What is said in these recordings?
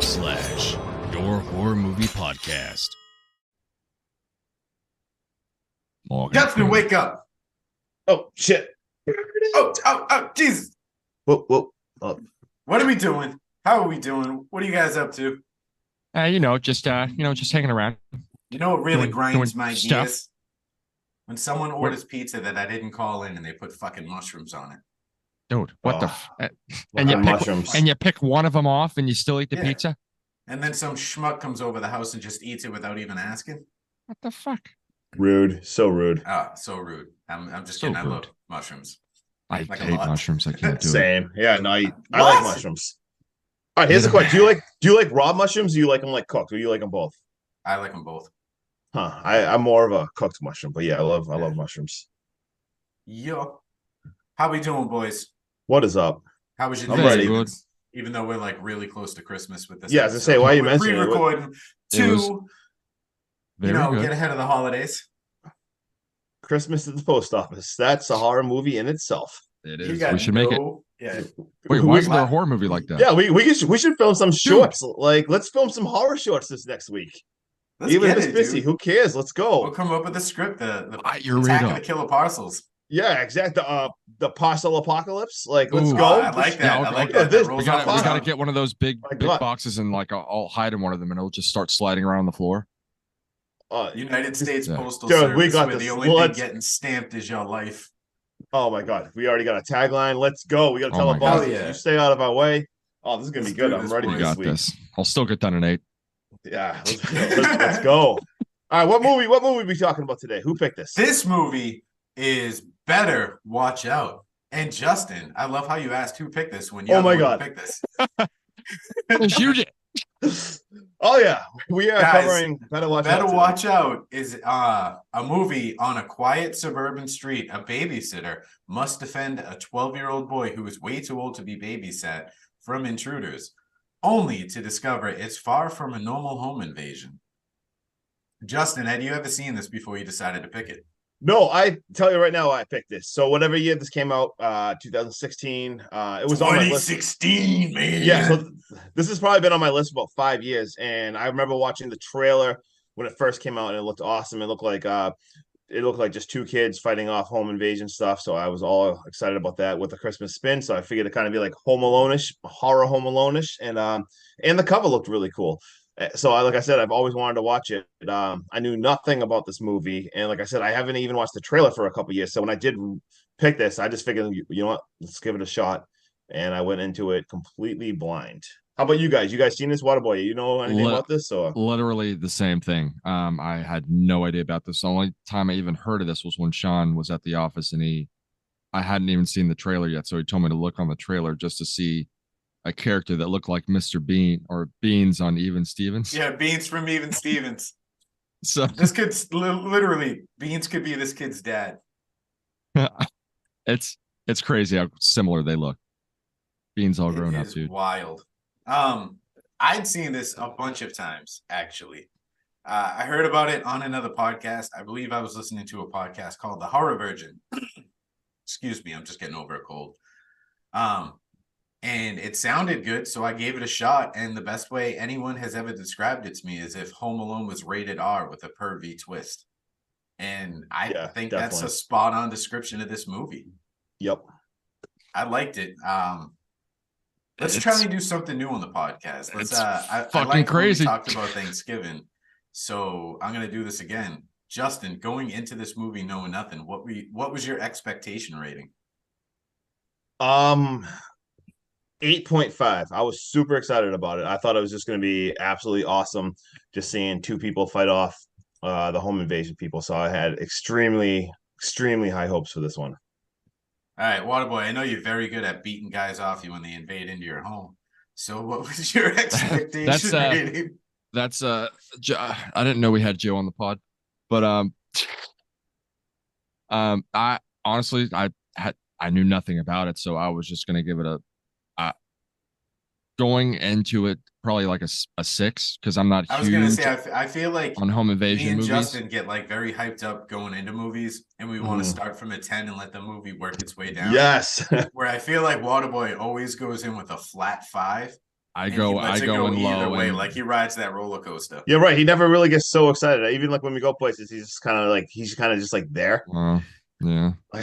your horror movie podcast. Justin, wake up. Oh, shit. Oh, Jesus. Whoa. What are we doing? How are we doing? What are you guys up to? Just hanging around. You know what really grinds my stuff. gears? When someone orders pizza that I didn't call in and they put fucking mushrooms on it. Dude, what the and you pick one of them off and you still eat the pizza? And then some schmuck comes over the house and just eats it without even asking. What the fuck? Rude. So rude. So rude. I'm just So kidding. I rude. love mushrooms. I Like a hate lot. mushrooms. I can't do it. Same. Yeah, no, I What? like mushrooms. All right, here's the question. Do you like raw mushrooms or do you like them like cooked? Or do you like them both? I like them both. Huh. I'm more of a cooked mushroom, but yeah, I love mushrooms. Yo. How we doing, boys? What is up? How was your I'm day? ready. Good. Even though we're like really close to Christmas with this. Yeah, I was gonna episode. say, why are you We're mentioning it? pre-recording to Very good. get ahead of the holidays. Christmas at the post office. That's a horror movie in itself. It You is. got We should make it. Yeah. Wait, why isn't there a horror movie like that? Yeah, we should film some shorts. Like, let's film some horror shorts this next week. Let's Even get if it's it, busy, dude. who cares? Let's go. We'll come up with a script. The You're Attack right of the Killer Parcels. Yeah, exactly. The parcel apocalypse. Like, let's Ooh. go. I like that. Yeah, I like okay. that. This- That We rolls gotta, off the we gotta tongue. get one of those big My big God. boxes and like I'll hide in one of them and it'll just start sliding around the floor. United States Yeah. Postal Dude, Service, we got where this. the only thing Let's- getting stamped is your life. Oh my God, we already got a tagline. Let's go. We got to Oh tell my the God. bosses, Hell yeah. you stay out of our way. Oh, this is gonna Let's be good. do I'm this, ready boys. We this got week. this. I'll still get done in 8. Yeah, let's go. All right, what movie we talking about today? Who picked this? This movie is Better Watch Out. And Justin, I love how you asked who picked this when you Oh my God. picked this. It's huge. Oh yeah, we are Guys, covering Better Watch Better Out. today. Watch Out is a movie on a quiet suburban street. A babysitter must defend a 12-year-old boy who is way too old to be babysat from intruders, only to discover it's far from a normal home invasion. Justin, had you ever seen this before you decided to pick it? No, I tell you right now, I picked this. So whatever year this came out, 2016. It was on my list. 2016, man. Yeah, so this has probably been on my list for about 5 years, and I remember watching the trailer when it first came out, and it looked awesome. It looked like just two kids fighting off home invasion stuff. So I was all excited about that with the Christmas spin. So I figured it kind of be like Home Alone-ish, horror Home Alone-ish, and the cover looked really cool. So like I said, I've always wanted to watch it. I knew nothing about this movie, and like I said, I haven't even watched the trailer for a couple years. So when I did pick this, I just figured, you know what, let's give it a shot. And I went into it completely blind. How about you guys? You guys seen this, Waterboy? You know anything about this? Or Literally the same thing. I had no idea about this. The only time I even heard of this was when Sean was at the office and I hadn't even seen the trailer yet. So he told me to look on the trailer just to see a character that looked like Mr. Bean or Beans on Even Stevens. Yeah, Beans from Even Stevens. So This kid's literally, Beans could be this kid's dad. it's crazy how similar they look. Beans all grown It up, is dude. wild. I'd seen this a bunch of times, actually. I heard about it on another podcast. I believe I was listening to a podcast called The Horror Virgin. Excuse me, I'm just getting over a cold. And it sounded good, so I gave it a shot. And the best way anyone has ever described it to me is if Home Alone was rated R with a pervy twist. And I think that's a spot-on description of this movie. Yep. I liked it. Let's try and do something new on the podcast. Let's. I fucking like crazy. We talked about Thanksgiving, so I'm gonna do this again. Justin, going into this movie knowing nothing, what was your expectation rating? 8.5. I was super excited about it. I thought it was just going to be absolutely awesome, just seeing two people fight off the home invasion people. So I had extremely high hopes for this one. All right, Waterboy, I know you're very good at beating guys off you when they invade into your home. So what was your expectation rating? That's I didn't know we had Joe on the pod, but I honestly I knew nothing about it, so I was just gonna give it a going into it probably like a 6 because I'm not. I was gonna say I feel like on home invasion me and movies. Justin get like very hyped up going into movies, and we want to start from a 10 and let the movie work its way down. Yes. Where I feel like Waterboy always goes in with a flat 5. I And he go lets I it go go in either low way, and like he rides that roller coaster. Yeah, right. He never really gets so excited. Even like when we go places, he's just kind of like just like there. yeah. I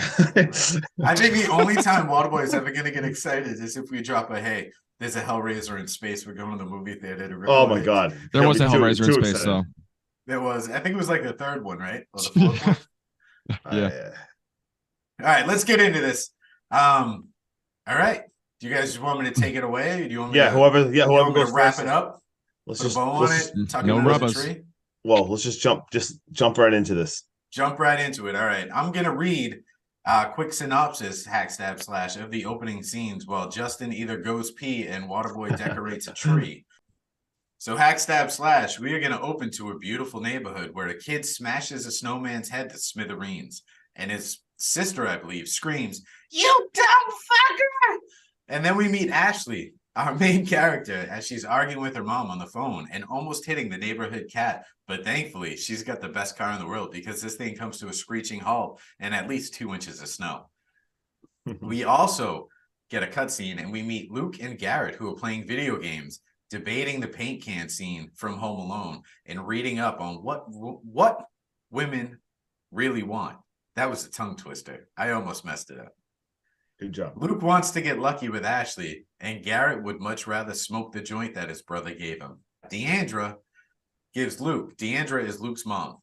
think the only time Waterboy is ever gonna get excited is if we drop a hey, there's a Hellraiser in space. We're going to the movie theater to Oh record my it. god, There he'll was be a Hellraiser in too space excited. though. There was, I think it was like the third one, right? Or the fourth one. Yeah. All right, let's get into this. All right. Do you guys just want me to take it away? Do you want me to Whoever you want me to goes wrap first. it up? Let's Put a just bow on it, tuck no it under the rubbers. tree. let's just jump right into this. Jump right into it. All right. I'm gonna read a quick synopsis, Hackstab Slash, of the opening scenes while Justin either goes pee and Waterboy decorates a tree. So Hackstab Slash, we are gonna open to a beautiful neighborhood where a kid smashes a snowman's head to smithereens, and his sister, I believe, screams, "You dumb fucker!" And then we meet Ashley, our main character, as she's arguing with her mom on the phone and almost hitting the neighborhood cat. But thankfully, she's got the best car in the world because this thing comes to a screeching halt and at least 2 inches of snow. We also get a cutscene and we meet Luke and Garrett, who are playing video games, debating the paint can scene from Home Alone and reading up on what women really want. That was a tongue twister. I almost messed it up. Good job. Luke wants to get lucky with Ashley, and Garrett would much rather smoke the joint that his brother gave him. Deandra is Luke's mom.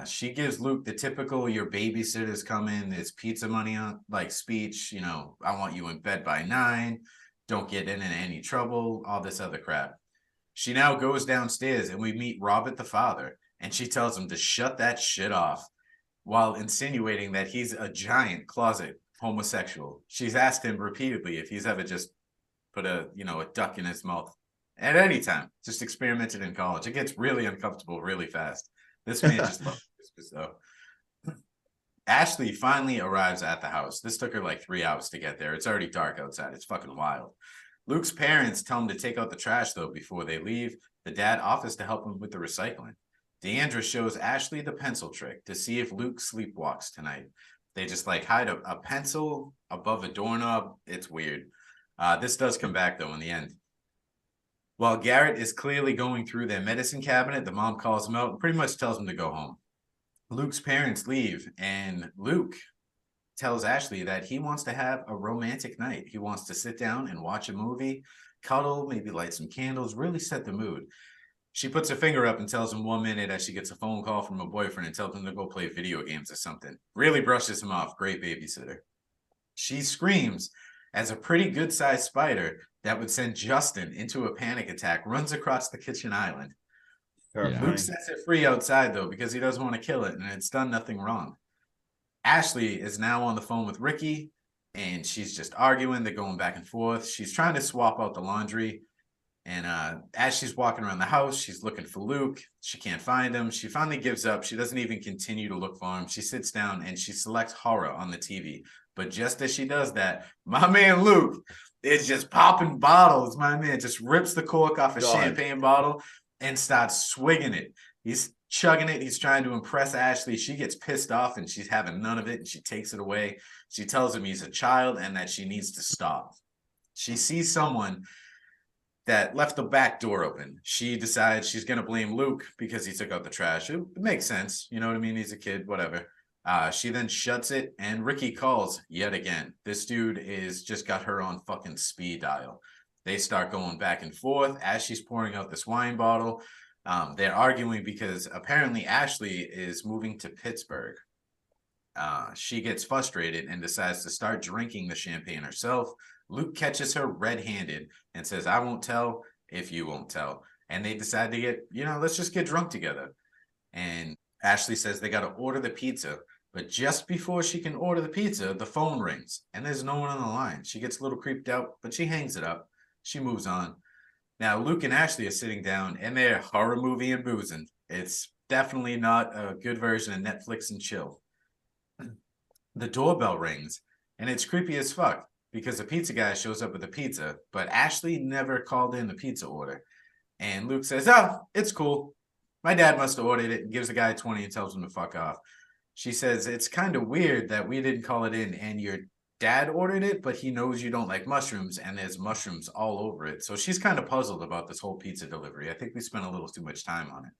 She gives Luke the typical "your babysitter's coming, it's pizza money on" like speech. You know, I want you in bed by 9. Don't get in any trouble. All this other crap. She now goes downstairs, and we meet Robert the father, and she tells him to shut that shit off, while insinuating that he's a giant closet homosexual. She's asked him repeatedly if he's ever just put a duck in his mouth at any time, just experimented in college. It gets really uncomfortable really fast. This man just loves Christmas though. Ashley finally arrives at the house. This took her like 3 hours to get there. It's already dark outside. It's fucking wild. Luke's parents tell him to take out the trash though before they leave. The dad offers to help him with the recycling. Deandra shows Ashley the pencil trick to see if Luke sleepwalks tonight. They just like hide a pencil above a doorknob. It's weird. This does come back though in the end. While Garrett is clearly going through their medicine cabinet, the mom calls him out and pretty much tells him to go home. Luke's parents leave, and Luke tells Ashley that he wants to have a romantic night. He wants to sit down and watch a movie, cuddle, maybe light some candles, really set the mood. She puts her finger up and tells him 1 minute as she gets a phone call from a boyfriend and tells him to go play video games or something. Really brushes him off. Great babysitter. She screams as a pretty good-sized spider that would send Justin into a panic attack runs across the kitchen island. Luke sets it free outside, though, because he doesn't want to kill it, and it's done nothing wrong. Ashley is now on the phone with Ricky, and she's just arguing. They're going back and forth. She's trying to swap out the laundry. And as she's walking around the house, she's looking for Luke. She can't find him. She finally gives up. She doesn't even continue to look for him. She sits down and she selects horror on the TV. But just as she does that, my man Luke is just popping bottles. My man just rips the cork off a champagne bottle and starts swigging it. He's chugging it. He's trying to impress Ashley. She gets pissed off and she's having none of it. And she takes it away. She tells him he's a child and that she needs to stop. She sees someone that left the back door open. She decides she's going to blame Luke because he took out the trash. It makes sense. You know what I mean? He's a kid, whatever. She then shuts it, and Ricky calls yet again. This dude is just got her on fucking speed dial. They start going back and forth as she's pouring out this wine bottle. They're arguing because apparently Ashley is moving to Pittsburgh. She gets frustrated and decides to start drinking the champagne herself. Luke catches her red-handed and says, "I won't tell if you won't tell." And they decide to get, let's just get drunk together. And Ashley says they got to order the pizza. But just before she can order the pizza, the phone rings and there's no one on the line. She gets a little creeped out, but she hangs it up. She moves on. Now, Luke and Ashley are sitting down and they're horror movie and boozing. It's definitely not a good version of Netflix and chill. The doorbell rings and it's creepy as fuck, because the pizza guy shows up with a pizza, but Ashley never called in the pizza order. And Luke says, "Oh, it's cool. My dad must have ordered it," and gives the guy 20 and tells him to fuck off. She says, "It's kind of weird that we didn't call it in and your dad ordered it, but he knows you don't like mushrooms, and there's mushrooms all over it. So she's kind of puzzled about this whole pizza delivery. I think we spent a little too much time on it.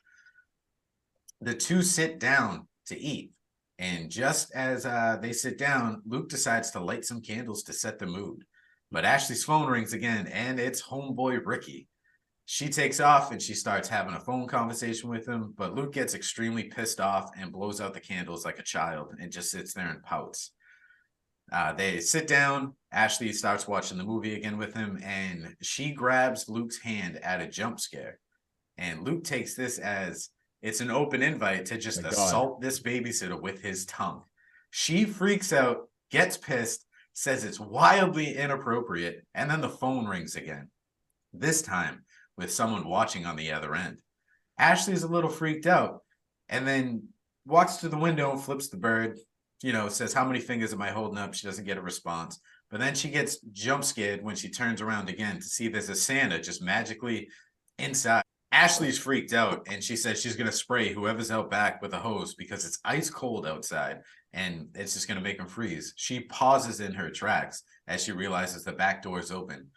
The two sit down to eat, and just as they sit down, Luke decides to light some candles to set the mood. But Ashley's phone rings again, and it's homeboy Ricky. She takes off and she starts having a phone conversation with him, but Luke gets extremely pissed off and blows out the candles like a child and just sits there and pouts. They sit down. Ashley starts watching the movie again with him, and she grabs Luke's hand at a jump scare. And Luke takes this as it's an open invite to just assault this babysitter with his tongue. She freaks out, gets pissed, says it's wildly inappropriate, and then the phone rings again. This time with someone watching on the other end. Ashley's a little freaked out and then walks to the window and flips the bird, says, how many fingers am I holding up? She doesn't get a response. But then she gets jump scared when she turns around again to see there's a Santa just magically inside. Ashley's freaked out and she says she's going to spray whoever's out back with a hose because it's ice cold outside and it's just going to make them freeze. She pauses in her tracks as she realizes the back door is open.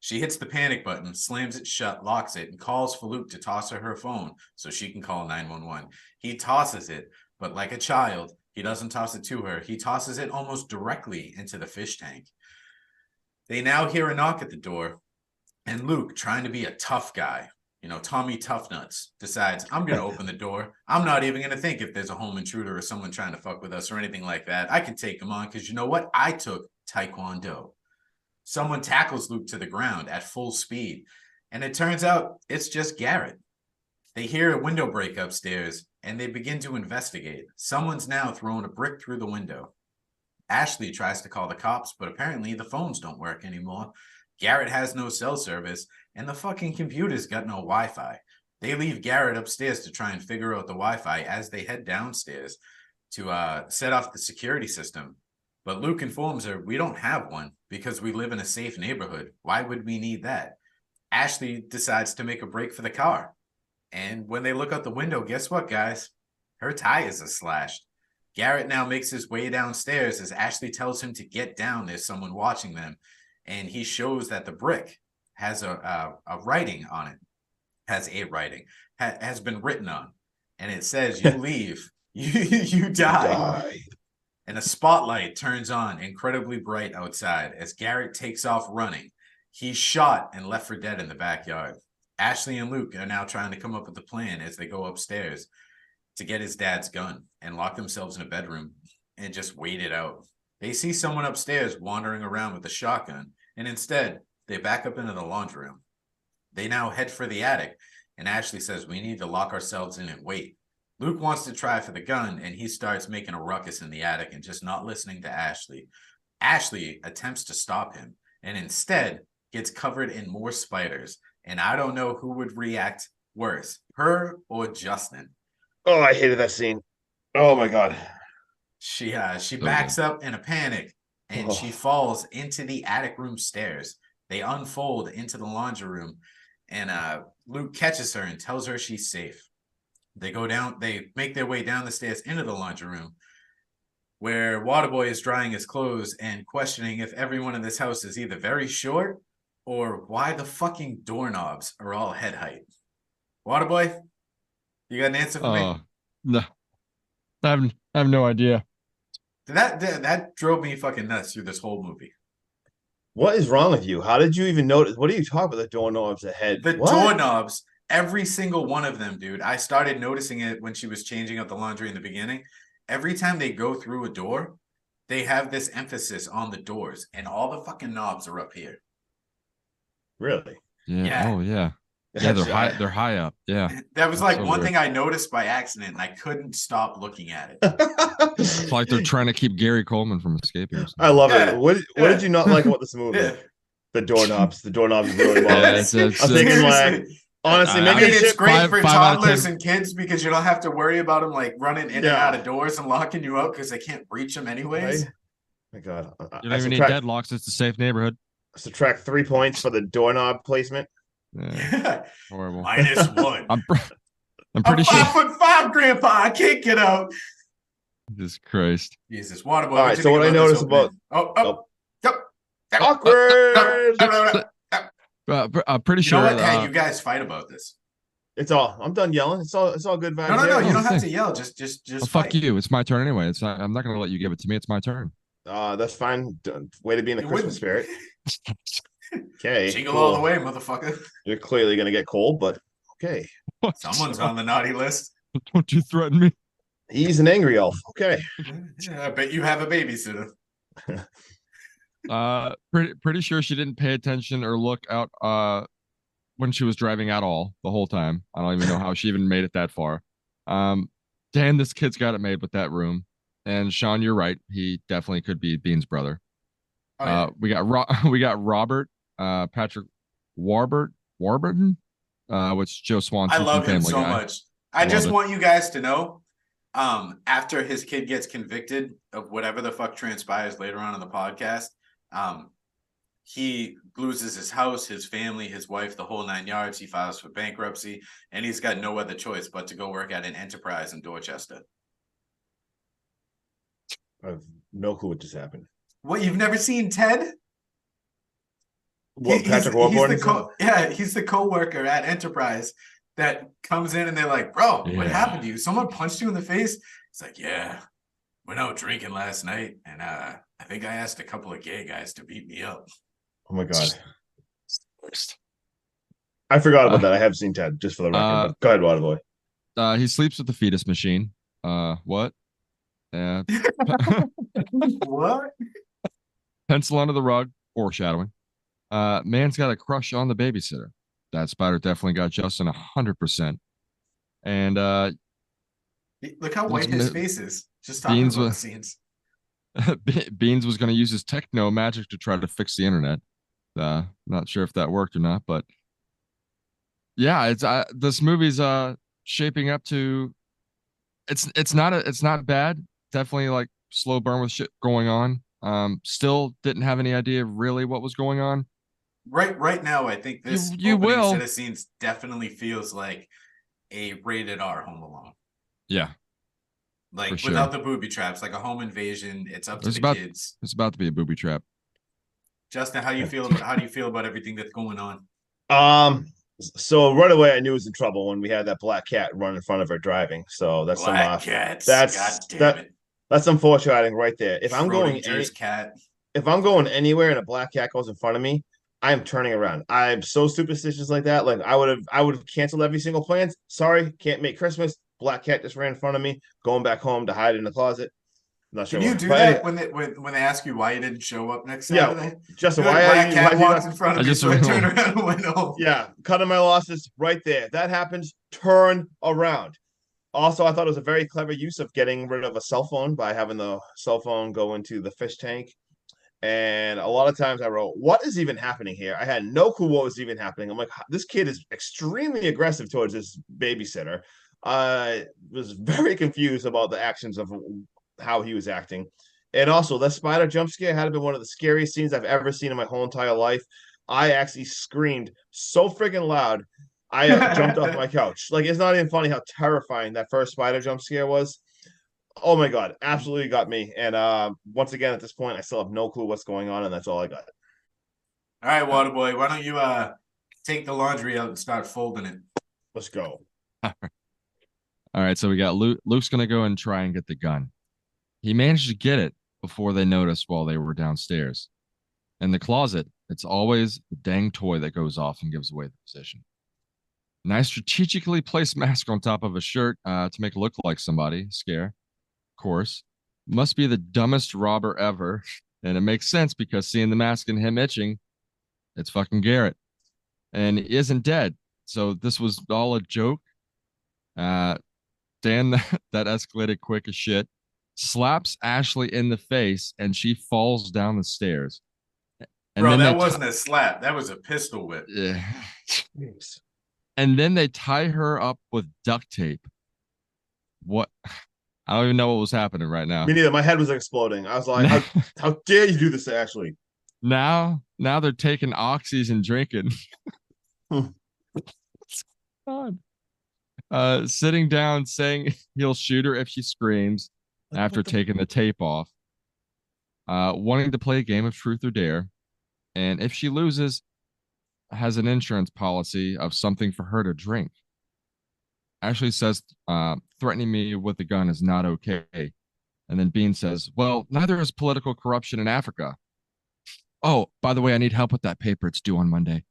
She hits the panic button, slams it shut, locks it, and calls for Luke to toss her phone so she can call 911. He tosses it, but like a child, he doesn't toss it to her. He tosses it almost directly into the fish tank. They now hear a knock at the door, and Luke, trying to be a tough guy, Tommy Toughnuts, decides, I'm going to open the door. I'm not even going to think if there's a home intruder or someone trying to fuck with us or anything like that. I can take them on because you know what? I took Taekwondo. Someone tackles Luke to the ground at full speed, and it turns out it's just Garrett. They hear a window break upstairs, and they begin to investigate. Someone's now throwing a brick through the window. Ashley tries to call the cops, but apparently the phones don't work anymore. Garrett has no cell service, and the fucking computer's got no Wi-Fi. They leave Garrett upstairs to try and figure out the Wi-Fi as they head downstairs to set off the security system. But Luke informs her, we don't have one because we live in a safe neighborhood. Why would we need that? Ashley decides to make a break for the car. And when they look out the window, guess what, guys? Her tires are slashed. Garrett now makes his way downstairs as Ashley tells him to get down. There's someone watching them. And he shows that the brick has a writing on it. Has been written on. And it says, you leave, you die. And a spotlight turns on, incredibly bright outside, as Garrett takes off running. He's shot and left for dead in the backyard. Ashley and Luke are now trying to come up with a plan as they go upstairs to get his dad's gun and lock themselves in a bedroom and just wait it out. They see someone upstairs wandering around with a shotgun, and instead, they back up into the laundry room. They now head for the attic, and Ashley says, we need to lock ourselves in and wait. Luke wants to try for the gun, and he starts making a ruckus in the attic and just not listening to Ashley. Ashley attempts to stop him, and instead gets covered in more spiders. And I don't know who would react worse, her or Justin. Oh, I hated that scene. Oh my God. She backs up in a panic, and she falls into the attic room stairs. They unfold into the laundry room, and Luke catches her and tells her she's safe. They go down, they make their way down the stairs into the laundry room where Waterboy is drying his clothes and questioning if everyone in this house is either very short or why the fucking doorknobs are all head height. Waterboy, you got an answer for me? No, I have no idea. That drove me fucking nuts through this whole movie. What is wrong with you? How did you even notice? What are you talking about? The doorknobs ahead? The doorknobs. Every single one of them, dude. I started noticing it when she was changing up the laundry in the beginning. Every time they go through a door, they have this emphasis on the doors, and all the fucking knobs are up here. Really? Yeah. Oh, yeah. Yeah, they're high. They're high up. Yeah. That was like so one thing I noticed by accident, and I couldn't stop looking at it. It's like they're trying to keep Gary Coleman from escaping. I love it. What did you not like about this movie? The doorknobs. The doorknobs really bother me. I'm thinking like. Honestly, maybe it's great for toddlers and kids because you don't have to worry about them like running in and out of doors and locking you up because they can't reach them anyways. Right? My God, you don't even need deadlocks. It's a safe neighborhood. Subtract 3 points for the doorknob placement. Yeah. Horrible. -1. I'm pretty sure. 5'5", Grandpa. I can't get out. Jesus Christ. Jesus, Waterboy. All right, so what I noticed about awkward. Pretty You know sure. what? Hey, you guys fight about this. It's all. I'm done yelling. It's all good vibes. No. You Oh, don't have hey. to yell. Just Well, fuck fight. you. It's my turn anyway. I'm not gonna let you give it to me. It's my turn. That's fine. Way to be in the You Christmas wouldn't. spirit. Okay, Jingle cool. all the way, motherfucker. You're clearly gonna get cold, but okay. Someone's on the naughty list. Don't you threaten me. He's an angry elf. Okay. Yeah, I bet you have a babysitter. Pretty sure she didn't pay attention or look out when she was driving at all the whole time. I don't even know how she even made it that far. Dan, this kid's got it made with that room. And Sean, you're right. He definitely could be Bean's brother. Oh, yeah. We got Robert, Patrick Warburton, which Joe Swanson I love from him Family so Guy. much. I Love just it. want you guys to know, after his kid gets convicted of whatever the fuck transpires later on in the podcast, he loses his house, his family, his wife, the whole 9 yards. He files for bankruptcy, and he's got no other choice but to go work at an enterprise in Dorchester. I have no clue what just happened. What, you've never seen Ted? What, Patrick Warburton? He's the co-worker at Enterprise that comes in and they're like, bro, what Yeah. happened to you? Someone punched you in the face? It's like, yeah, went out drinking last night, and I think I asked a couple of gay guys to beat me up. Oh my god. I forgot about that. I have seen Ted, just for the record. But go ahead, Waterboy. He sleeps with the fetus machine. What? Yeah. What? Pencil under the rug, foreshadowing. Man's got a crush on the babysitter. That spider definitely got Justin 100%. And Look how white his face is. Just talking Beans about the was- scenes. Beans was going to use his techno magic to try to fix the internet. Not sure if that worked or not, but yeah, it's this movie's shaping up to. It's not bad. Definitely like slow burn with shit going on. Still didn't have any idea really what was going on. Right now, I think this You opening will. set of scenes definitely feels like a rated R Home Alone. Yeah, Like For sure. without the booby traps, like a home invasion. It's up to It's the about- kids. it's about to be a booby trap. Justin, how do you feel about everything that's going on? So right away I knew it was in trouble when we had that black cat run in front of her driving. So that's Black some cats. that's- God damn that- it. that's some foreshadowing right there. If I'm going Schrodinger's cat. if I'm going anywhere and a black cat goes in front of me, I'm turning around. I'm so superstitious like that. Like I would have canceled every single plan. Sorry, can't make Christmas. Black cat just ran in front of me. Going back home to hide in the closet. Not sure. Can you why. do But that anyway, when they ask you why you didn't show up next Yeah, Saturday? Justin, Good, why are black you? cat why do you walks not- in front of I me, just so I went turned home. around and went home. Yeah, cutting my losses right there. That happens. Turn around. Also, I thought it was a very clever use of getting rid of a cell phone by having the cell phone go into the fish tank. And a lot of times I wrote, what is even happening here? I had no clue what was even happening. I'm like, this kid is extremely aggressive towards this babysitter. I was very confused about the actions of how he was acting. And also, the spider jump scare had been one of the scariest scenes I've ever seen in my whole entire life. I actually screamed so freaking loud. I jumped off my couch. Like, it's not even funny how terrifying that first spider jump scare was. Oh my god, absolutely got me. And once again, at this point, I still have no clue what's going on, and that's all I got. All right, Waterboy, why don't you take the laundry out and start folding it? Let's go. All right, so we got Luke. Luke's gonna go and try and get the gun. He managed to get it before they noticed while they were downstairs. In the closet, it's always the dang toy that goes off and gives away the position. Nice strategically placed mask on top of a shirt to make it look like somebody. Scare, of course. Must be the dumbest robber ever. And it makes sense because seeing the mask and him itching, it's fucking Garrett. And he isn't dead. So this was all a joke. Dan, that escalated quick as shit. Slaps Ashley in the face and she falls down the stairs. And Bro, then that they wasn't a slap. That was a pistol whip. Yeah. And then they tie her up with duct tape. What? I don't even know what was happening right now. Me neither. My head was exploding. I was like, how dare you do this to Ashley? Now they're taking oxys and drinking. God. Sitting down saying he'll shoot her if she screams. after taking the tape off, wanting to play a game of truth or dare. And if she loses, has an insurance policy of something for her to drink. Ashley says, threatening me with a gun is not okay. And then Bean says, well, neither is political corruption in Africa. Oh, by the way, I need help with that paper. It's due on Monday.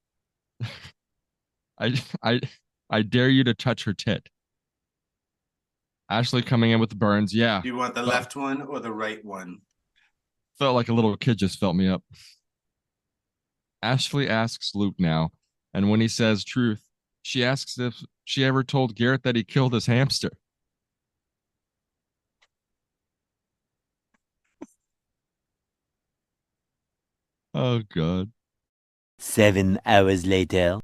I, I, I dare you to touch her tit. Ashley coming in with the burns. Yeah. Do you want the left one or the right one? Felt like a little kid just felt me up. Ashley asks Luke now, and when he says truth, she asks if she ever told Garrett that he killed his hamster. Oh, God. 7 hours later.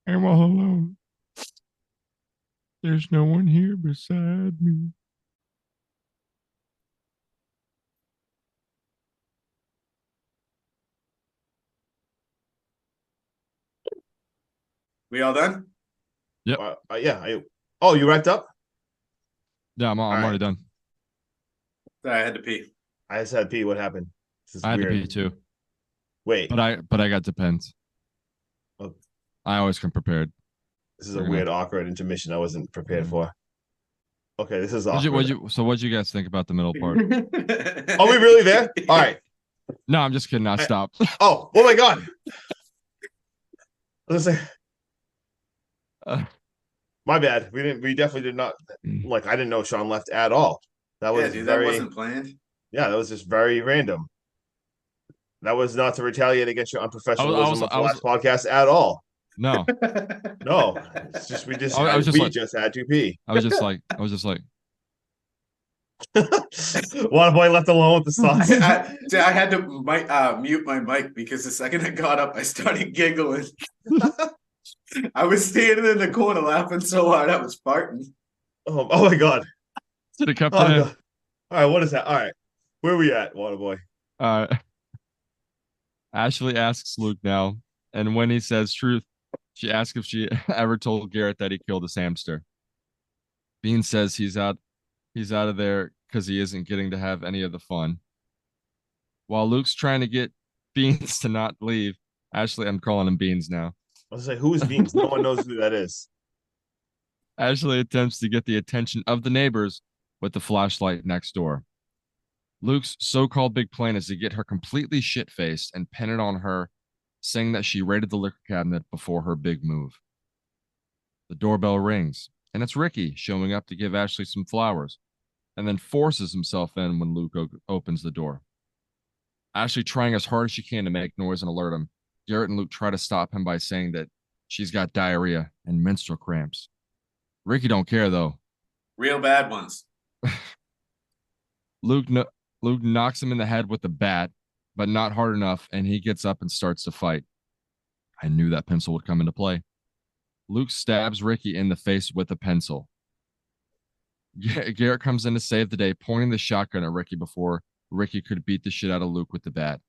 I'm all alone. There's no one here beside me. We all done? Yep. Yeah. Oh, you wrapped up? Yeah, I'm already done. Sorry, I had to pee. I just had to pee. What happened? This is I had weird. to pee too, Wait, but I got depends. Oh. I always come prepared. this is a weird, awkward intermission I wasn't prepared for. Okay, this is awkward. What'd you guys think about the middle part? Are we really there? All right. No, I'm just kidding. I'll stop. Oh my God. Let's say. My bad. We definitely did not. Like, I didn't know Sean left at all. That was dude, very. that wasn't planned. Yeah, that was just very random. That was not to retaliate against your unprofessionalism of the last podcast at all. No, No, it's just we just I was just like- just had to pee. I was just like, Water boy left alone with the sauce. I had to mute my mic because the second I got up, I started giggling. I was standing in the corner laughing so hard I was farting. Oh my God. should have kept Oh, it in. God. All right, what is that? All right, where are we at, Waterboy? Ashley asks Luke now, and when he says truth, she asks if she ever told Garrett that he killed his hamster. Bean says he's out of there because he isn't getting to have any of the fun. While Luke's trying to get Beans to not leave, Ashley, I'm calling him Beans now. I was like, who is Beans? No one knows who that is. Ashley attempts to get the attention of the neighbors with the flashlight next door. Luke's so-called big plan is to get her completely shit-faced and pin it on her, saying that she raided the liquor cabinet before her big move. The doorbell rings, and it's Ricky showing up to give Ashley some flowers, and then forces himself in when Luke opens the door. Ashley trying as hard as she can to make noise and alert him. Garrett and Luke try to stop him by saying that she's got diarrhea and menstrual cramps. Ricky don't care, though. Real bad ones. Luke knocks him in the head with the bat, but not hard enough, and he gets up and starts to fight. I knew that pencil would come into play. Luke stabs Ricky in the face with a pencil. Garrett comes in to save the day, pointing the shotgun at Ricky before Ricky could beat the shit out of Luke with the bat.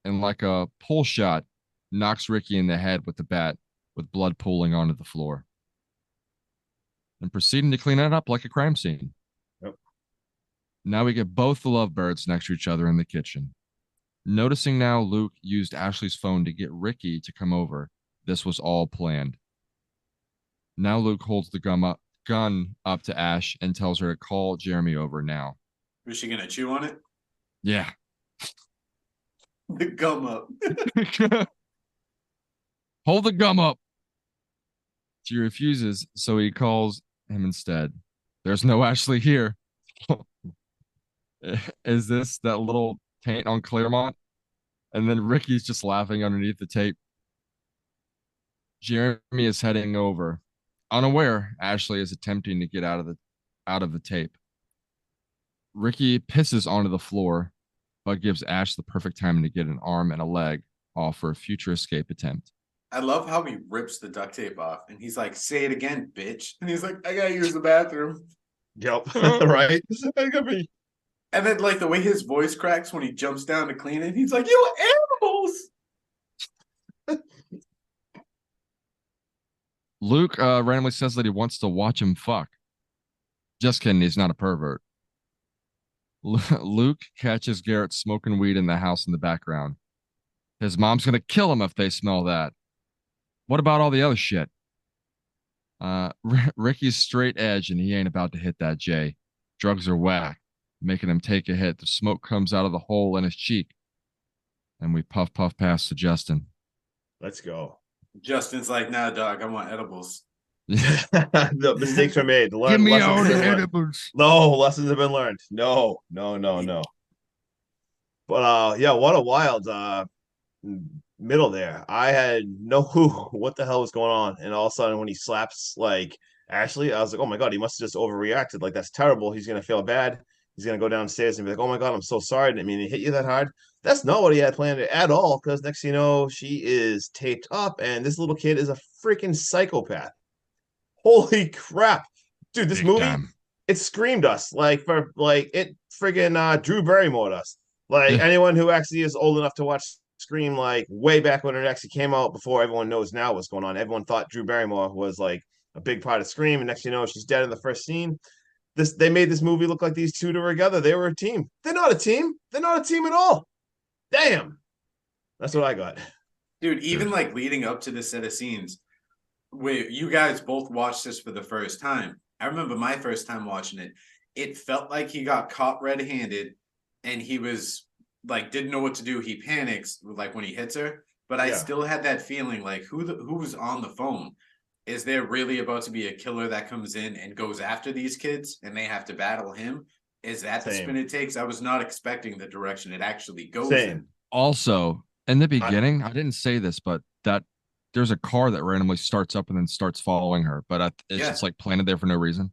And like a pull shot, knocks Ricky in the head with the bat, with blood pooling onto the floor. And proceeding to clean it up like a crime scene. Yep. Now we get both the lovebirds next to each other in the kitchen. Noticing now Luke used Ashley's phone to get Ricky to come over, this was all planned. Now Luke holds the gun up to Ash and tells her to call Jeremy over now. Was she gonna chew on it? Yeah. The gum up. Hold the gum up. She refuses, so he calls him instead. There's no Ashley here. Is this that little taint on Claremont? And then Ricky's just laughing underneath the tape. Jeremy is heading over. Unaware, Ashley is attempting to get out of the tape. Ricky pisses onto the floor, but gives Ash the perfect timing to get an arm and a leg off for a future escape attempt. I love how he rips the duct tape off and he's like, say it again, bitch. And he's like, I gotta use the bathroom. Yep. Right. And then like the way his voice cracks when he jumps down to clean it, he's like, you animals. Luke randomly says that he wants to watch him fuck. Just kidding, he's not a pervert. Luke catches Garrett smoking weed in the house in the background. His mom's gonna kill him if they smell that. What about all the other shit? Ricky's straight edge and he ain't about to hit that J. Drugs are whack, making him take a hit. The smoke comes out of the hole in his cheek. And we puff past to Justin. Let's go. Justin's like, nah, dog, I want edibles. The mistakes are made. Give me all the learned. edibles. No, lessons have been learned. No. But yeah, what a wild middle there. I had no clue what the hell was going on. And all of a sudden when he slaps like Ashley, I was like, oh my God, he must have just overreacted. Like, that's terrible. He's gonna feel bad. He's gonna go downstairs and be like, oh my God, I'm so sorry. I didn't mean to hit you that hard. That's not what he had planned at all. Because next thing you know, she is taped up, and this little kid is a freaking psychopath. Holy crap, dude! This Big movie, time. it screamed us like for like it friggin' Drew Barrymore us. Like Yeah. anyone who actually is old enough to watch Scream, like way back when it actually came out, before everyone knows now what's going on. Everyone thought Drew Barrymore was like a big part of Scream, and next you know, she's dead in the first scene. They made this movie look like these two were together. They were a team. They're not a team. They're not a team at all. Damn. That's what I got. Dude, even like leading up to this set of scenes, where you guys both watched this for the first time. I remember my first time watching it. It felt like he got caught red-handed and he was like, didn't know what to do. He panics like when he hits her. But I still had that feeling like who's on the phone? Is there really about to be a killer that comes in and goes after these kids and they have to battle him? Is that the spin it takes? I was not expecting the direction it actually goes in. Also, in the beginning, I didn't say this, but that there's a car that randomly starts up and then starts following her, but it's just like planted there for no reason.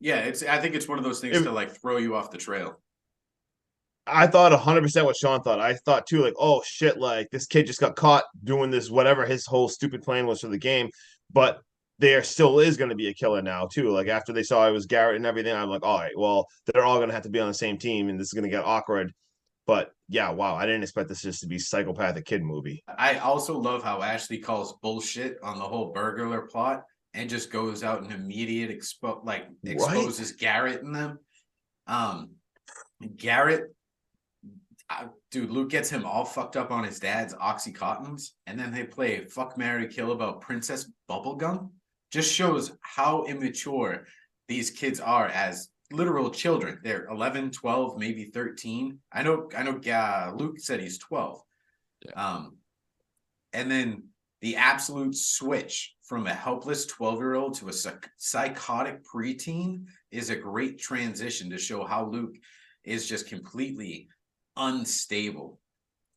Yeah, I think it's one of those things to like throw you off the trail. I thought 100% what Sean thought. I thought too, like, oh shit, like this kid just got caught doing this, whatever his whole stupid plan was for the game. But there still is going to be a killer now too. Like after they saw it was Garrett and everything, I'm like, all right, well, they're all going to have to be on the same team, and this is going to get awkward. But yeah, wow, I didn't expect this just to be psychopathic kid movie. I also love how Ashley calls bullshit on the whole burglar plot and just goes out and immediate exposes Garrett in them. Garrett, dude, Luke gets him all fucked up on his dad's Oxycontins, and then they play fuck, marry, kill about Princess Bubblegum. Just shows how immature these kids are as literal children. They're 11, 12, maybe 13. I know Luke said he's 12. Yeah. And then the absolute switch from a helpless 12-year-old to a psychotic preteen is a great transition to show how Luke is just completely unstable.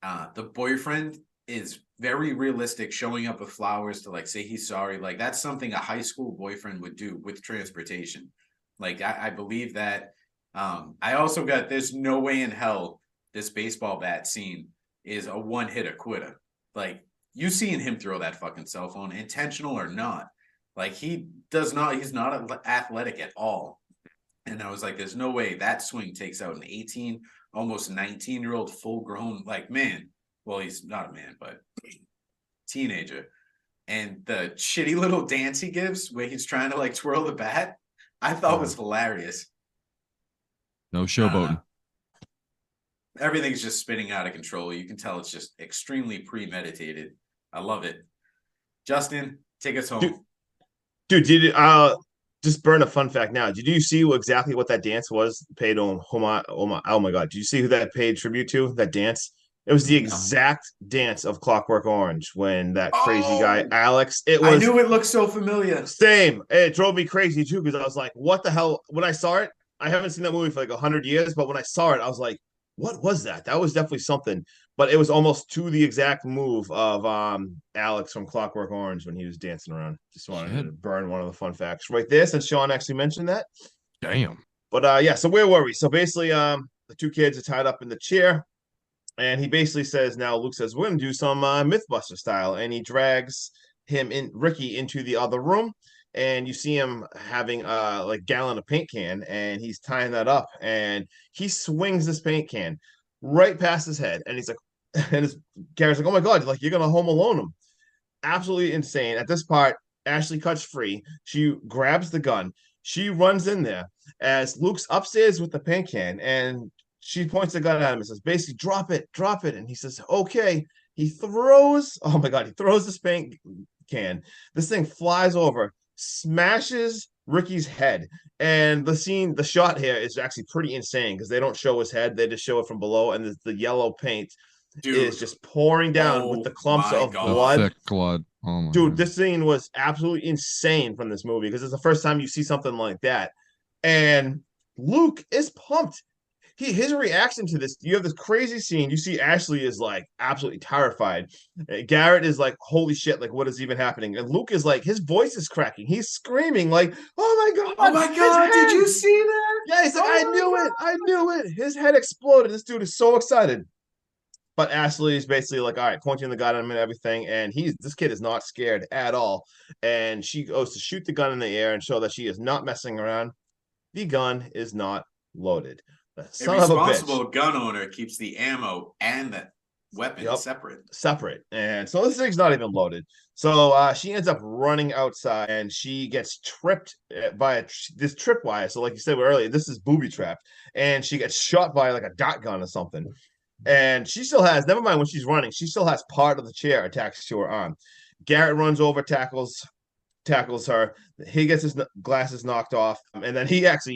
The boyfriend is very realistic, showing up with flowers to like say he's sorry. Like that's something a high school boyfriend would do with transportation. Like I believe that. I also got there's no way in hell this baseball bat scene is a one-hit quitter. Like you seeing him throw that fucking cell phone, intentional or not. Like he's not athletic at all. And I was like, there's no way that swing takes out an 18, almost 19-year-old full-grown, like, man. Well, he's not a man, but teenager. And the shitty little dance he gives where he's trying to like twirl the bat, I thought was hilarious. No showboating. Everything's just spinning out of control. You can tell it's just extremely premeditated. I love it. Justin, take us home. Dude, just burn a fun fact now. Did you see exactly what that dance was paid on Homa? Oh my God. Did you see who that paid tribute to? That dance? It was the exact dance of Clockwork Orange when that crazy guy, Alex. I knew it looked so familiar. Same. It drove me crazy too because I was like, what the hell? When I saw it, I haven't seen that movie for like 100 years, but when I saw it, I was like, what was that? That was definitely something. But it was almost to the exact move of Alex from Clockwork Orange when he was dancing around. Just wanted to burn one of the fun facts right there since Sean actually mentioned that. Damn. But yeah, so where were we? So basically, the two kids are tied up in the chair, and he basically says, now Luke says, we're gonna do some Mythbuster style, and he drags Ricky into the other room, and you see him having like gallon of paint can, and he's tying that up, and he swings this paint can right past his head, and he's like, And Garrett's like, oh my God, like you're gonna home alone him. Absolutely insane. At this part, Ashley cuts free. She grabs the gun. She runs in there as Luke's upstairs with the paint can, and she points the gun at him and says, basically, drop it, drop it. And he says, okay. He throws, oh my God, he throws this paint can. This thing flies over, smashes Ricky's head. And the shot here is actually pretty insane because they don't show his head, they just show it from below, and the yellow paint is just pouring down with the clumps my of God. The blood. thick blood. Oh my Dude, God. this scene was absolutely insane from this movie because it's the first time you see something like that. And Luke is pumped. His reaction to this, you have this crazy scene. You see Ashley is like absolutely terrified. Garrett is like, holy shit, like what is even happening? And Luke is like, his voice is cracking. He's screaming like, oh my God. Oh my God, did you see that? Yeah, he's like, Oh I my knew it. I knew it. His head exploded. This dude is so excited. But Ashley is basically like, all right, pointing the gun at him and everything. And this kid is not scared at all. And she goes to shoot the gun in the air and show that she is not messing around. The gun is not loaded. The A son of a bitch. responsible gun owner keeps the ammo and the weapon separate. And so this thing's not even loaded. So she ends up running outside and she gets tripped by this tripwire. So like you said earlier, this is booby trapped. And she gets shot by like a dot gun or something. And she still has, never mind when she's running, she still has part of the chair attached to her arm. Garrett runs over, tackles her. He gets his glasses knocked off, and then he gets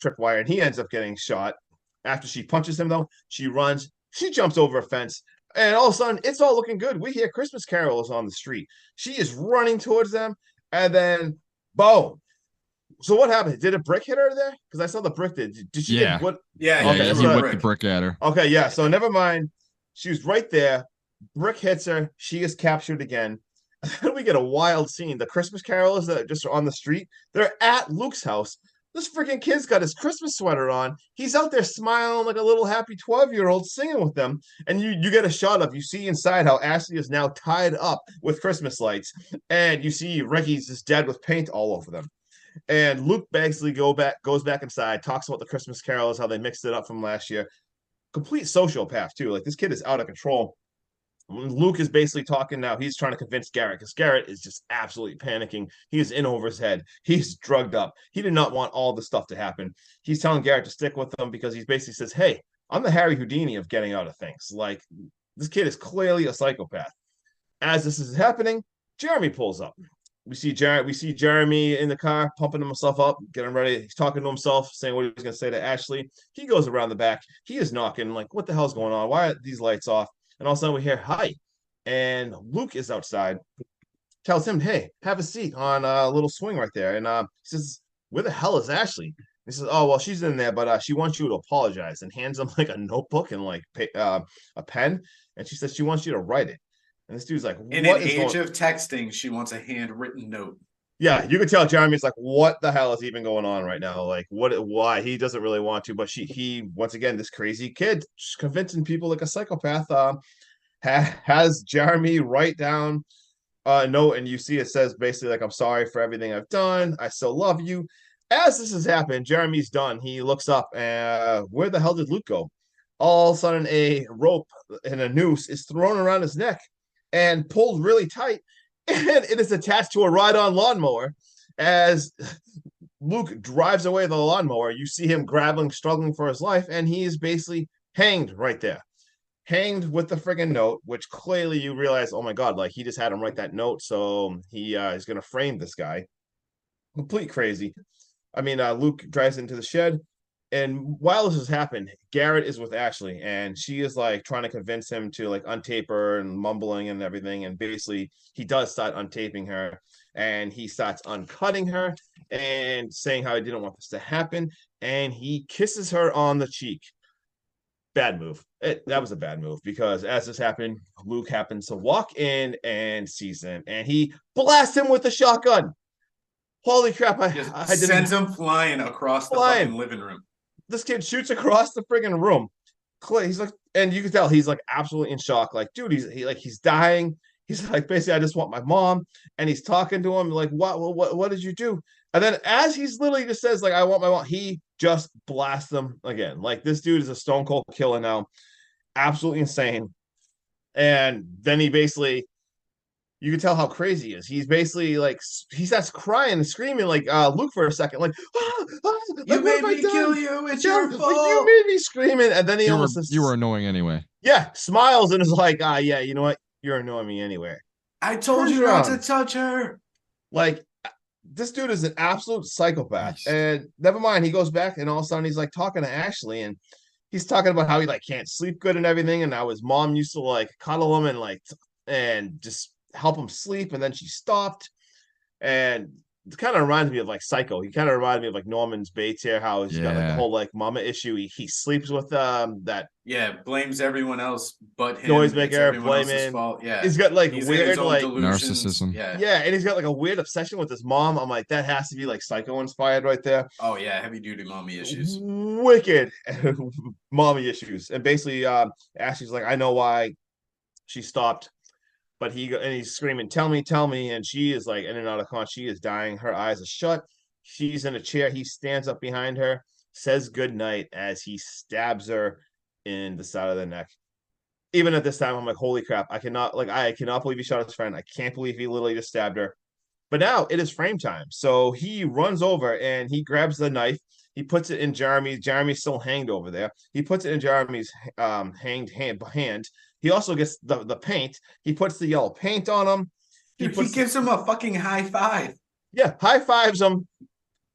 tripwire and he ends up getting shot. After she punches him, though, she runs, she jumps over a fence, and all of a sudden it's all looking good. We hear Christmas carols on the street. She is running towards them, and then boom. So what happened? Did a brick hit her there? Because I saw the brick did. Did she Yeah. get what? Yeah, Okay, Yeah, that's he right. whipped the brick at her. Okay, yeah. So never mind. She was right there. Brick hits her. She is captured again. Then we get a wild scene. The Christmas carolers that just are on the street, they're at Luke's house. This freaking kid's got his Christmas sweater on. He's out there smiling like a little happy 12-year-old singing with them. And you get a shot of, you see inside how Ashley is now tied up with Christmas lights. And you see Ricky's just dead with paint all over them. And Luke Bagsley goes back inside, talks about the Christmas carols, how they mixed it up from last year. Complete sociopath, too. Like, this kid is out of control. Luke is basically talking now. He's trying to convince Garrett because Garrett is just absolutely panicking. He is in over his head. He's drugged up. He did not want all this stuff to happen. He's telling Garrett to stick with them because he basically says, hey, I'm the Harry Houdini of getting out of things. Like, this kid is clearly a psychopath. As this is happening, Jeremy pulls up. We see Jeremy in the car, pumping himself up, getting ready. He's talking to himself, saying what he's going to say to Ashley. He goes around the back. He is knocking, like, what the hell's going on? Why are these lights off? And all of a sudden we hear, hi. And Luke is outside, tells him, hey, have a seat on a little swing right there. And he says, where the hell is Ashley? He says, oh, well, she's in there, but she wants you to apologize, and hands him like a notebook and like a pen. And she says she wants you to write it. And this dude's like, in what an is age going? of texting, she wants a handwritten note. Yeah, you could tell Jeremy's like, what the hell is even going on right now? Like, why? He doesn't really want to, but he once again, this crazy kid just convincing people like a psychopath, has Jeremy write down a note, and you see it says basically like, I'm sorry for everything I've done. I still love you. As this has happened, Jeremy's done. He looks up, and where the hell did Luke go? All of a sudden, a rope and a noose is thrown around his neck and pulled really tight, and it is attached to a ride-on lawnmower. As Luke drives away the lawnmower, you see him grappling, struggling for his life, and he is basically hanged right there. Hanged with the friggin' note, which clearly you realize, oh my God, like he just had him write that note, so he is going to frame this guy. Complete crazy. I mean, Luke drives into the shed, and while this has happened, Garrett is with Ashley, and she is like trying to convince him to like untape her and mumbling and everything. And basically, he does start untaping her, and he starts uncutting her and saying how he didn't want this to happen. And he kisses her on the cheek. Bad move. That was a bad move because as this happened, Luke happens to walk in and sees him, and he blasts him with a shotgun. Holy crap! I didn't. Sends him flying across the fucking living room. This kid shoots across the friggin' room. He's like, and you can tell he's like absolutely in shock. Like, dude, he's dying. He's like, basically, I just want my mom. And he's talking to him like, what did you do? And then as he's literally just says like, I want my mom, he just blasts them again. Like, this dude is a stone cold killer now. Absolutely insane. And then he basically, you can tell how crazy he is. He's basically like, he starts crying and screaming like Luke for a second, like, like, You what made have I me done? kill you. It's Yeah, your like, fault. you made me screaming. And then he You were almost you were annoying anyway. yeah, smiles and is like, yeah, you know what? You're annoying me anyway. I told Turns you not to around. touch her. Like, this dude is an absolute psychopath. Beast. And never mind, he goes back and all of a sudden he's like talking to Ashley and he's talking about how he like can't sleep good and everything, and how his mom used to like cuddle him and like and just help him sleep, and then she stopped. And it kind of reminds me of like Psycho. He kind of reminded me of like Norman Bates here, how he's got like the Yeah. whole like mama issue. He sleeps with that Yeah, blames everyone else but him. noisemaker, It's everyone else's blaming. fault. Yeah, He's got like he's in his weird own like delusions. Narcissism. Yeah. and he's got like a weird obsession with his mom. I'm like, that has to be like Psycho inspired right there. Oh yeah, heavy duty mommy issues. Wicked mommy issues. And basically, Ashley's like, I know why she stopped, but he's screaming, tell me. And she is like in and out of conscious. She is dying. Her eyes are shut. She's in a chair. He stands up behind her, says good night as he stabs her in the side of the neck. Even at this time, I'm like, holy crap! I cannot believe he shot his friend. I can't believe he literally just stabbed her. But now it is frame time. So he runs over and he grabs the knife. He puts it in Jeremy. Jeremy's still hanged over there. He puts it in Jeremy's hanged hand. He also gets the paint. He puts the yellow paint on him. He gives him a fucking high five. Yeah, high fives him,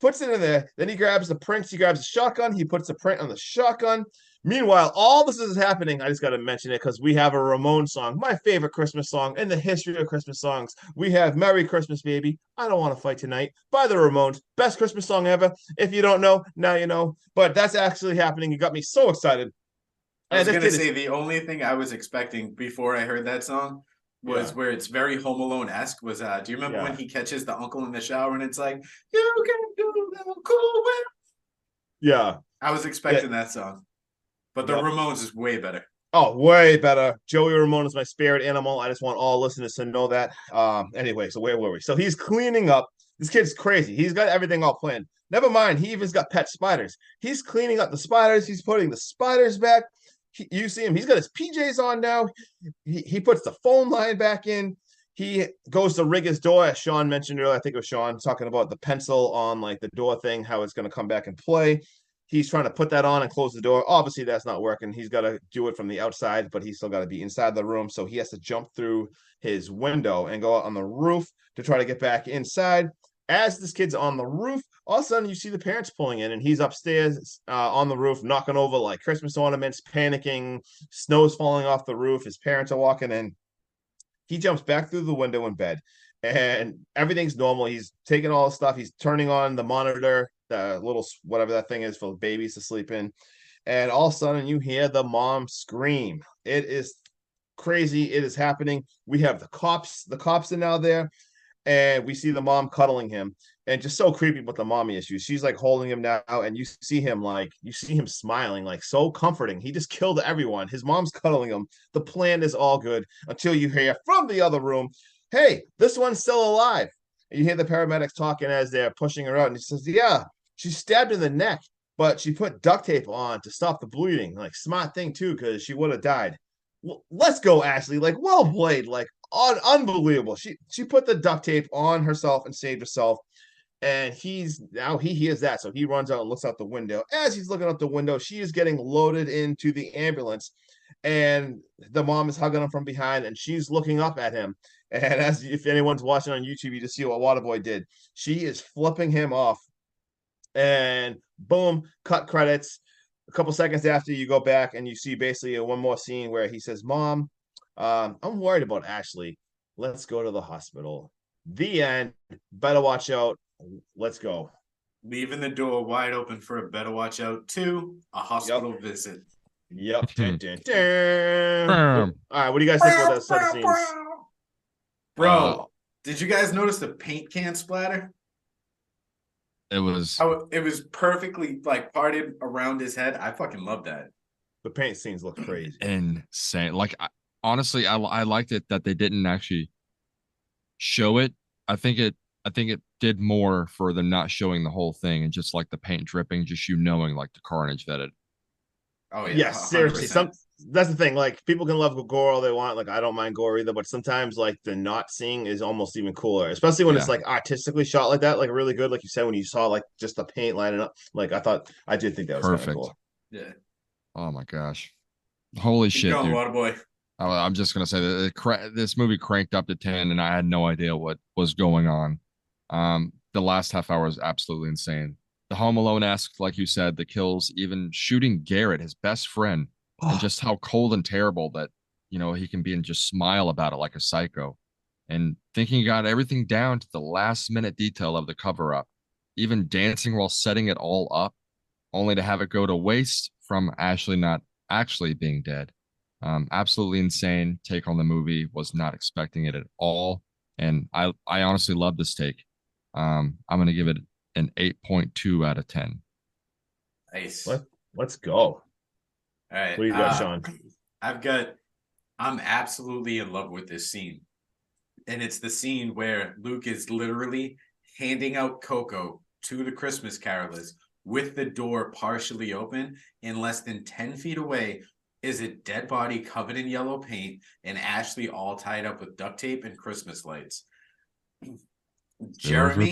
puts it in there. Then he grabs the prints. He grabs the shotgun. He puts the print on the shotgun. Meanwhile, all this is happening. I just got to mention it because we have a Ramon song, my favorite Christmas song in the history of Christmas songs. We have Merry Christmas, Baby. I Don't Want to Fight Tonight by the Ramones. Best Christmas song ever. If you don't know, now you know. But that's actually happening. You got me so excited. I was going to say the only thing I was expecting before I heard that song was where it's very Home Alone-esque was, do you remember when he catches the uncle in the shower and it's like, you can do the cool way? Yeah. I was expecting that song. But the Ramones is way better. Oh, way better. Joey Ramone is my spirit animal. I just want all listeners to know that. Anyway, so where were we? So he's cleaning up. This kid's crazy. He's got everything all planned. Never mind, he even's got pet spiders. He's cleaning up the spiders. He's putting the spiders back. You see him. He's got his PJs on now. He puts the phone line back in. He goes to rig his door, as Sean mentioned earlier. I think it was Sean talking about the pencil on like the door thing, how it's going to come back and play. He's trying to put that on and close the door. Obviously, that's not working. He's got to do it from the outside, but he's still got to be inside the room. So he has to jump through his window and go out on the roof to try to get back inside. As this kid's on the roof, all of a sudden you see the parents pulling in, and he's upstairs on the roof, knocking over like Christmas ornaments, panicking. Snow's falling off the roof. His parents are walking in. He jumps back through the window in bed, and everything's normal. He's taking all the stuff. He's turning on the monitor, the little whatever that thing is for babies to sleep in, and all of a sudden you hear the mom scream. It is crazy. It is happening. We have the cops. The cops are now there, and we see the mom cuddling him, and just so creepy with the mommy issues. She's like holding him now, and you see him smiling, like so comforting. He just killed everyone. His mom's cuddling him. The plan is all good until you hear from the other room, "Hey, this one's still alive." And you hear the paramedics talking as they're pushing her out, and he says, "Yeah, she's stabbed in the neck, but she put duct tape on to stop the bleeding. Like, smart thing too, because she would have died." Well, let's go, Ashley. Like, well played. Like, unbelievable. She put the duct tape on herself and saved herself. And he hears that, so he runs out and looks out the window. As he's looking out the window, she is getting loaded into the ambulance, and the mom is hugging him from behind, and she's looking up at him. And as if anyone's watching on YouTube, you just see what Waterboy did. She is flipping him off, and boom, cut credits. A couple seconds after, you go back and you see basically one more scene where he says, "Mom, I'm worried about Ashley. Let's go to the hospital." The end. Better watch out. Let's go. Leaving the door wide open for a better watch out to a hospital visit. Yep. Dun, dun, dun. All right, what do you guys think about that set of scenes? Bro, did you guys notice the paint can splatter? It was It was perfectly like parted around his head. I fucking love that. The paint scenes look crazy. insane. Like, honestly, I liked it that they didn't actually show it. I think it did more for them not showing the whole thing and just like the paint dripping, just knowing like the carnage that it. Oh yeah. Yes, seriously. 100%. that's the thing. Like people can love gore all they want. Like I don't mind gore either, but sometimes like the not seeing is almost even cooler, especially when it's Yeah, like artistically shot like that, like really good. Like you said, when you saw like just the paint lining up, like I did think that was kind of perfect. cool. Yeah. Oh my gosh. Holy Keep shit, going, dude. Waterboy. I'm just gonna say that this movie cranked up to 10, and I had no idea what was going on. The last half hour was absolutely insane. The Home Alone-esque, like you said, the kills, even shooting Garrett, his best friend, and just how cold and terrible that he can be and just smile about it like a psycho. And thinking he got everything down to the last minute detail of the cover up, even dancing while setting it all up, only to have it go to waste from Ashley not actually being dead. Absolutely insane take on the movie. Was not expecting it at all, and I honestly love this take. I'm gonna give it an 8.2 out of 10. Nice. Let's go. All right. What do you got, Sean? I'm absolutely in love with this scene. And it's the scene where Luke is literally handing out cocoa to the Christmas carolers with the door partially open. And less than 10 feet away is a dead body covered in yellow paint and Ashley all tied up with duct tape and Christmas lights. Jeremy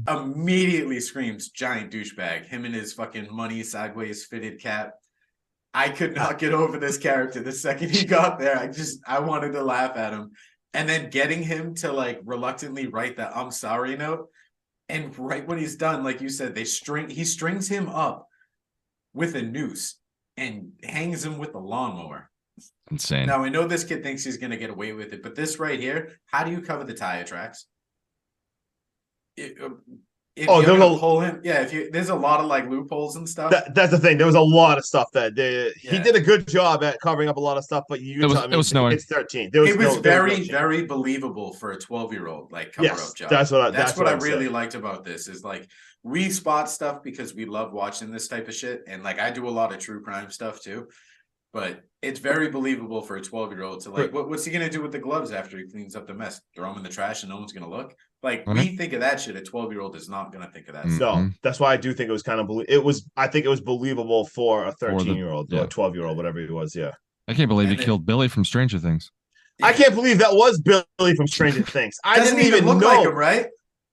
immediately screams giant douchebag, him in his fucking money sideways fitted cap. I could not get over this character the second he got there. I wanted to laugh at him. And then getting him to like reluctantly write the I'm sorry note. And right when he's done, like you said, he strings him up with a noose and hangs him with the lawnmower. Insane. Now I know this kid thinks he's gonna get away with it, but this right here, how do you cover the tire tracks? If you're gonna pull him, there's a lot of like loopholes and stuff. That's the thing. There was a lot of stuff that he did a good job at covering up a lot of stuff, but it was snowing. It's 13. It was very believable for a 12-year-old like cover up job. That's what I really liked about this is like we spot stuff because we love watching this type of shit, and like I do a lot of true crime stuff too. But it's very believable for a 12-year-old to like, what's he gonna do with the gloves after he cleans up the mess? Throw them in the trash and no one's gonna look. Like we think of that shit. A 12-year-old is not gonna think of that. No, that's why I do think it was kind of I think it was believable for a 13-year-old or a 12-year-old, whatever he was. Yeah. I can't believe he killed Billy from Stranger Things. I can't believe that was Billy from Stranger Things. I didn't even look know. Like him, right?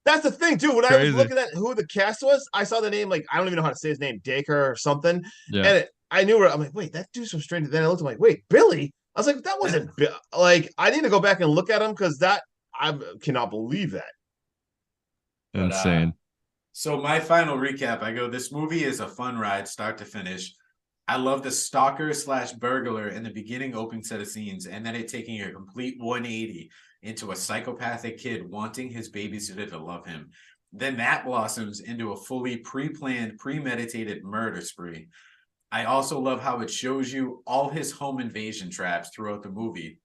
That's the thing, too. When I was looking at who the cast was, I saw the name, like, I don't even know how to say his name, Dacre or something. Yeah. And I knew I'm like, wait, that dude's from Stranger. Then I looked, I'm like, wait, Billy? I was like, that wasn't like, I need to go back and look at him because I cannot believe that. Insane. So my final recap, this movie is a fun ride, start to finish. I love the stalker / burglar in the beginning opening set of scenes, and then it taking a complete 180 into a psychopathic kid wanting his babysitter to love him. Then that blossoms into a fully pre-planned, premeditated murder spree. I also love how it shows you all his home invasion traps throughout the movie.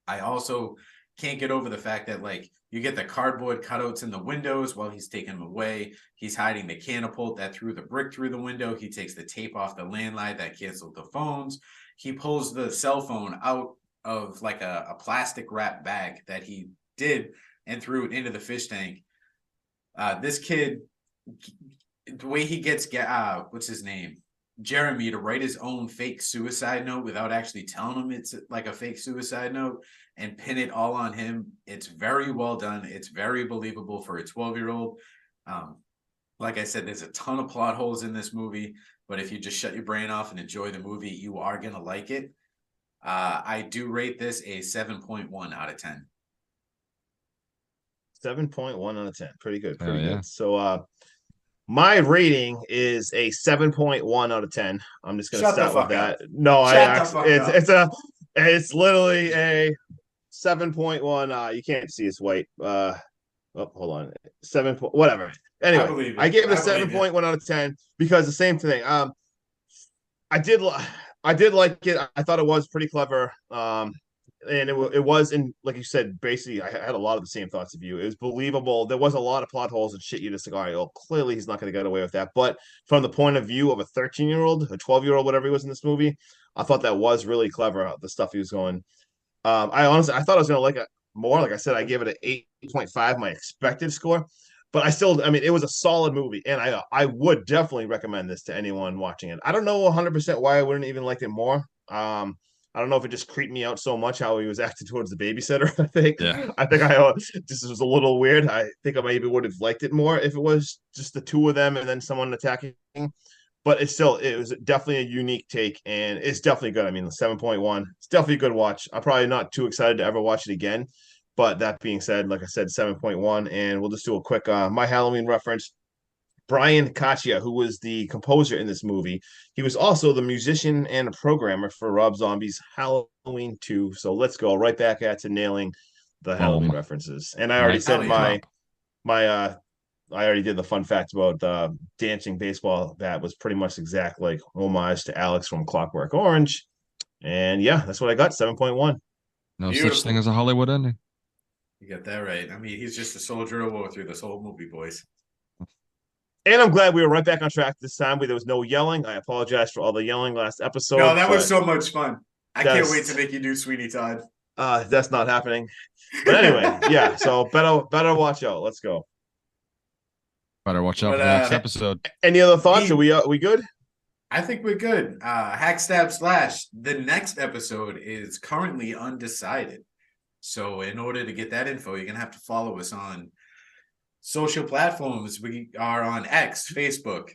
I also can't get over the fact that like you get the cardboard cutouts in the windows while he's taking them away. He's hiding the catapult that threw the brick through the window. He takes the tape off the landline that canceled the phones. He pulls the cell phone out of like a plastic wrap bag that he did and threw it into the fish tank. This kid, the way he gets what's his name? Jeremy to write his own fake suicide note without actually telling him it's like a fake suicide note and pin it all on him. It's very well done. It's very believable for a 12-year-old. Like I said, there's a ton of plot holes in this movie, but if you just shut your brain off and enjoy the movie, you are going to like it. I do rate this a 7.1 out of 10. 7.1 out of 10. Pretty good. Pretty good. So, my rating is a 7.1 out of 10. I'm just gonna start with that. No, it's literally a 7.1. You can't see it's white. Hold on. 7. Whatever. Anyway, I gave it a 7.1 out of 10 because the same thing. I did like it. I thought it was pretty clever. And it was, in like you said, basically I had a lot of the same thoughts of you. It was believable. There was a lot of plot holes and shit. You just like, all right, well, clearly he's not going to get away with that. But from the point of view of a 13-year-old, a 12-year-old, whatever he was in this movie, I thought that was really clever. The stuff he was going. I thought I was going to like it more. Like I said, I gave it an 8.5, my expected score. But it was a solid movie, and I would definitely recommend this to anyone watching it. I don't know 100% why I wouldn't even like it more. I don't know if it just creeped me out so much how he was acting towards the babysitter. I think. Yeah. I think I just was a little weird. I think I maybe would have liked it more if it was just the two of them and then someone attacking. But it was definitely a unique take, and it's definitely good. I mean, 7.1, it's definitely a good watch. I'm probably not too excited to ever watch it again. But that being said, like I said, 7.1, and we'll just do a quick My Halloween reference. Brian Katia, who was the composer in this movie, he was also the musician and programmer for Rob Zombie's Halloween 2. So let's go right back at to nailing the Halloween Boom. references. And I already Nice said Hell my I already did the fun fact about the dancing baseball bat was pretty much exact like homage to Alex from Clockwork Orange. And yeah, that's what I got, 7.1. No such Beautiful. thing as a Hollywood ending. You got that right. I mean, he's just a soldier of war through this whole movie, boys. And I'm glad we were right back on track this time. There was no yelling. I apologize for all the yelling last episode. No, that was but so much fun. I can't that's- wait to make you do Sweeney Todd. that's not happening. But anyway, yeah. So better watch out. Let's go. Better watch out But, for the next uh, episode. Any other thoughts? Are we good? I think we're good. Hack Stab Slash. The next episode is currently undecided. So in order to get that info, you're gonna have to follow us on social platforms. We are on X, Facebook,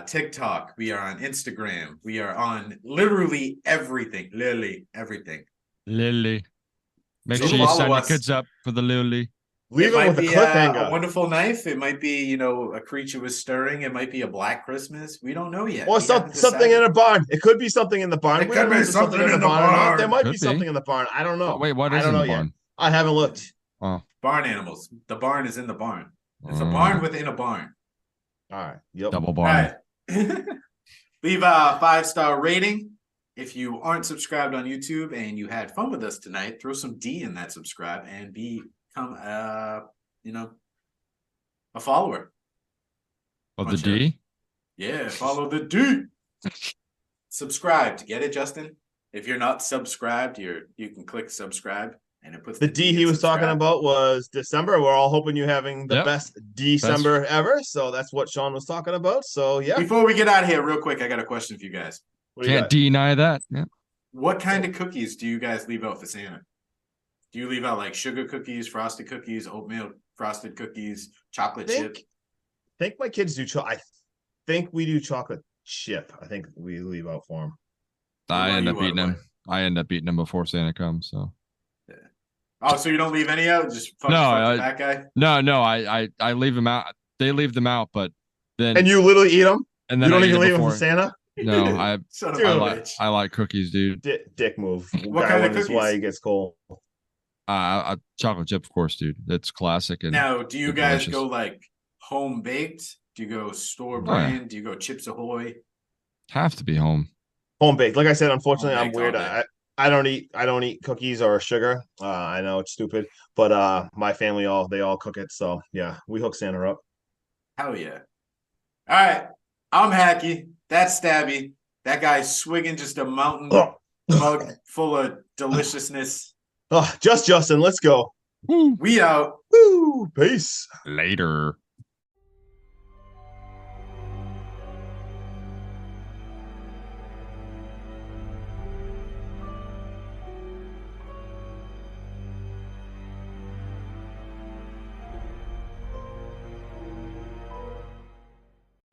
TikTok. We are on Instagram. We are on literally everything. Literally everything. Lily. Make So sure you follow sign your us. kids up for the Lily. Leave It them might with a be cliffhanger. a wonderful knife. It might be, a creature was stirring. It might be a Black Christmas. We don't know yet. Or We haven't something in decided. a barn. It could be something in the barn. It We could don't know be if there's something in the barn or not. There might Could be be. something in the barn. I don't know. Oh, wait, what I is don't in know the yet. barn? I haven't looked. Oh. Barn animals. The barn is in the barn. It's a Mm. barn within a barn. All right. Yep. Double All barn. right. Leave a 5-star rating. If you aren't subscribed on YouTube and you had fun with us tonight, throw some D in that subscribe and become a follower. Of the Watch out. D? Yeah, follow the D. Subscribed. Get it, Justin? If you're not subscribed, you can click subscribe and it puts The D he in was talking subscribe. about was December. We're all hoping you're having the Yep. best December ever. So that's what Sean was talking about. So yeah. Before we get out of here, real quick, I got a question for you guys. What do you Can't got? deny that. Yeah. What kind of cookies do you guys leave out for Santa? Do you leave out like sugar cookies, frosted cookies, oatmeal frosted cookies, chocolate chip? I think my kids do. I think we do chocolate chip. I think we leave out for them. I Why end you up are eating what? them. I end up eating them before Santa comes. So Oh, so you don't leave any out? Just fuck, No, fuck that guy? no, I leave them out. They leave them out, but then And you literally eat them. and You then I don't eat even it leave them before. for Santa. No, I Son of Dude. a Bitch. I like cookies, dude. Dick move. What Guy kind of wonders why cookies? he gets cold. Chocolate chip, of course, dude. That's classic. And Now, do you they're guys delicious. go like home baked? Do you go store Oh, yeah. brand? Do you go Chips Ahoy? have to be home. Home baked. Like I said, unfortunately, Home I'm baked weird. all day. I don't eat cookies or sugar. I know it's stupid, but my family they all cook it. So yeah, we hook Santa up. Hell yeah. All right. I'm Hacky. That's Stabby. That guy's swigging just a mountain mug full of deliciousness. Just Justin, let's go. Woo. We out. Woo! Peace. Later.